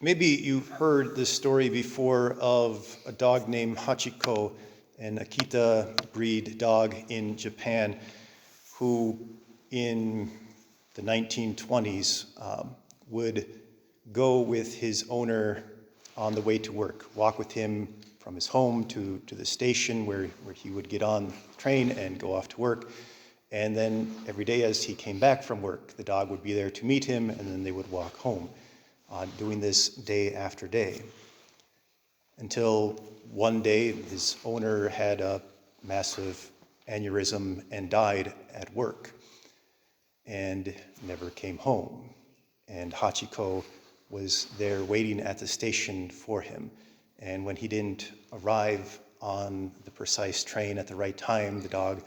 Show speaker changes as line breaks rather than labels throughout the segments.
Maybe you've heard this story before of a dog named Hachiko, an Akita breed dog in Japan, who in the 1920s would go with his owner on the way to work, walk with him from his home to the station where he would get on the train and go off to work. And then every day as he came back from work, the dog would be there to meet him, and then they would walk home, doing this day after day. Until one day, his owner had a massive aneurysm and died at work and never came home. And Hachiko was there waiting at the station for him. And when he didn't arrive on the precise train at the right time, the dog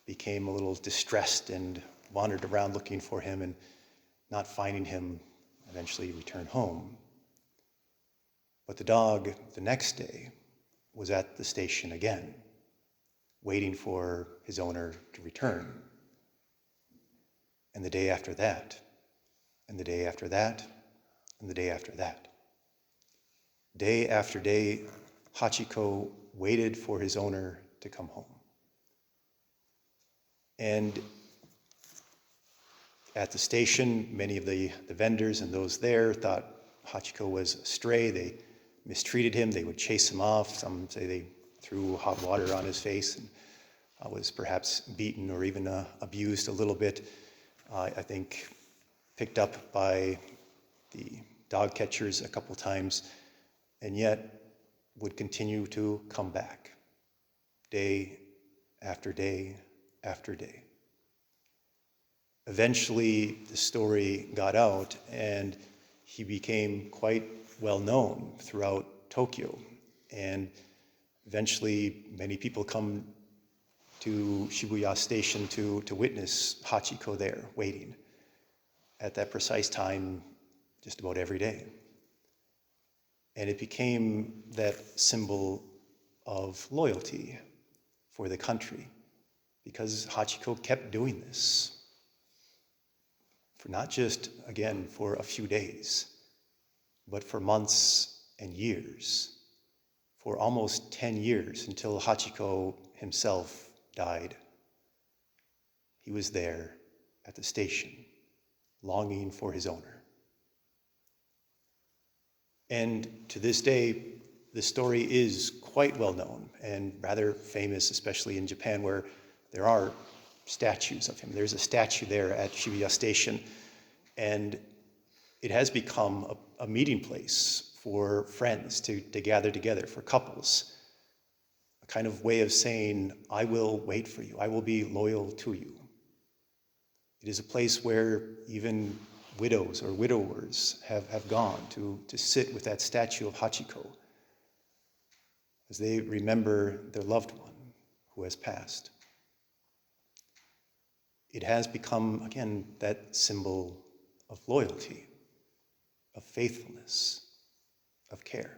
became a little distressed and wandered around looking for him, and not finding him, eventually returned home. But the dog the next day was at the station again, waiting for his owner to return. And the day after that, and the day after that, and the day after that. Day after day, Hachiko waited for his owner to come home. And at the station, many of the vendors and those there thought Hachiko was a stray. They mistreated him. They would chase him off. Some say they threw hot water on his face and was perhaps beaten or even abused a little bit. I think picked up by the dog catchers a couple times, and yet would continue to come back day after day after day. Eventually, the story got out, and he became quite well known throughout Tokyo. And eventually, many people come to Shibuya Station to witness Hachiko there, waiting at that precise time just about every day. And it became that symbol of loyalty for the country, because Hachiko kept doing this for not just, again, for a few days, but for months and years, for almost 10 years, until Hachiko himself died. He was there at the station, longing for his owner. And to this day, the story is quite well known and rather famous, especially in Japan, where there are statues of him. There's a statue there at Shibuya Station, and it has become a meeting place for friends to gather together, for couples, a kind of way of saying, I will wait for you, I will be loyal to you. It is a place where even widows or widowers have gone to sit with that statue of Hachiko as they remember their loved one who has passed. It has become, again, that symbol of loyalty, of faithfulness, of care.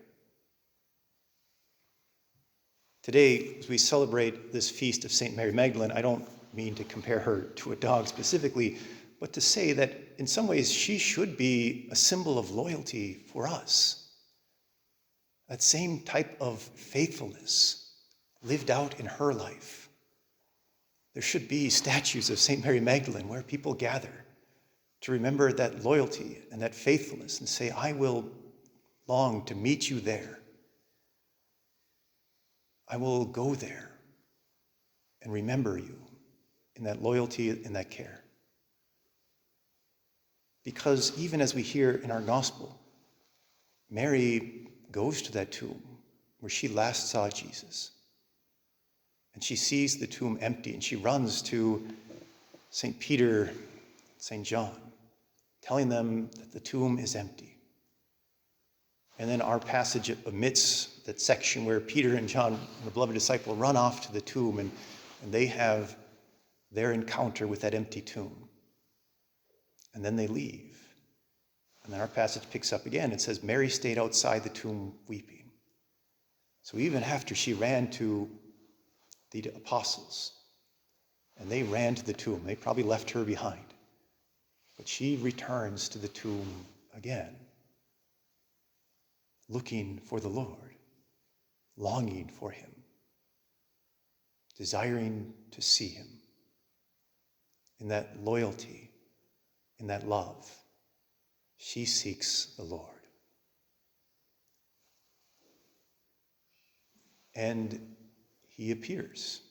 Today, as we celebrate this feast of St. Mary Magdalene, I don't mean to compare her to a dog specifically, but to say that in some ways she should be a symbol of loyalty for us. That same type of faithfulness lived out in her life. There should be statues of St. Mary Magdalene where people gather to remember that loyalty and that faithfulness and say, I will long to meet you there. I will go there and remember you in that loyalty and that care. Because even as we hear in our gospel, Mary goes to that tomb where she last saw Jesus. And she sees the tomb empty, and she runs to St. Peter, St. John, telling them that the tomb is empty. And then our passage omits that section where Peter and John, the beloved disciple, run off to the tomb, and they have their encounter with that empty tomb. And then they leave. And then our passage picks up again. It says, Mary stayed outside the tomb weeping. So even after she ran to the apostles, and they ran to the tomb, they probably left her behind. But she returns to the tomb again. looking for the Lord, longing for him, desiring to see him. In that loyalty, in that love, she seeks the Lord. And he appears.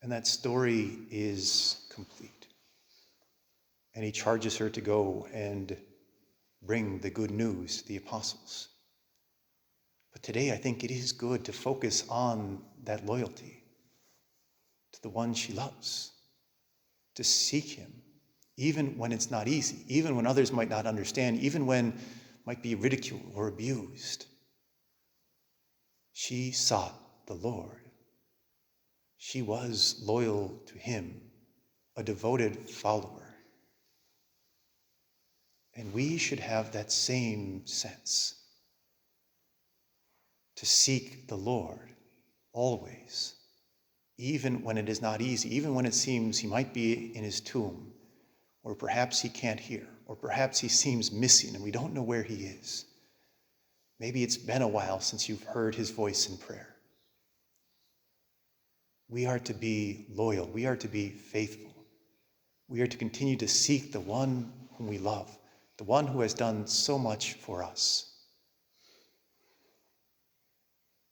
And that story is complete. And he charges her to go and bring the good news to the apostles. But today I think it is good to focus on that loyalty to the one she loves, to seek him, even when it's not easy, even when others might not understand, even when might be ridiculed or abused. She sought the Lord. She was loyal to him, a devoted follower. And we should have that same sense, to seek the Lord always, even when it is not easy, even when it seems he might be in his tomb, or perhaps he can't hear, or perhaps he seems missing and we don't know where he is. Maybe it's been a while since you've heard his voice in prayer. We are to be loyal. We are to be faithful. We are to continue to seek the one whom we love, the one who has done so much for us.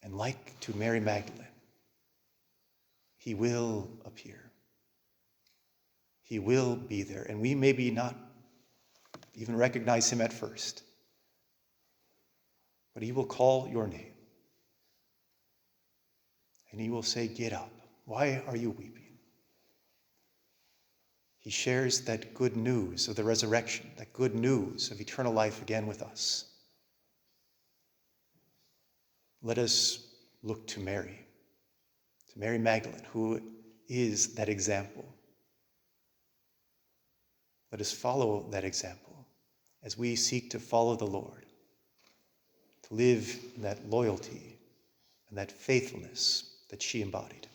And like to Mary Magdalene, he will appear. He will be there. And we maybe not even recognize him at first, but he will call your name. And he will say, "Get up. Why are you weeping?" He shares that good news of the resurrection, that good news of eternal life again with us. Let us look to Mary Magdalene, who is that example. Let us follow that example as we seek to follow the Lord, to live in that loyalty and that faithfulness that she embodied.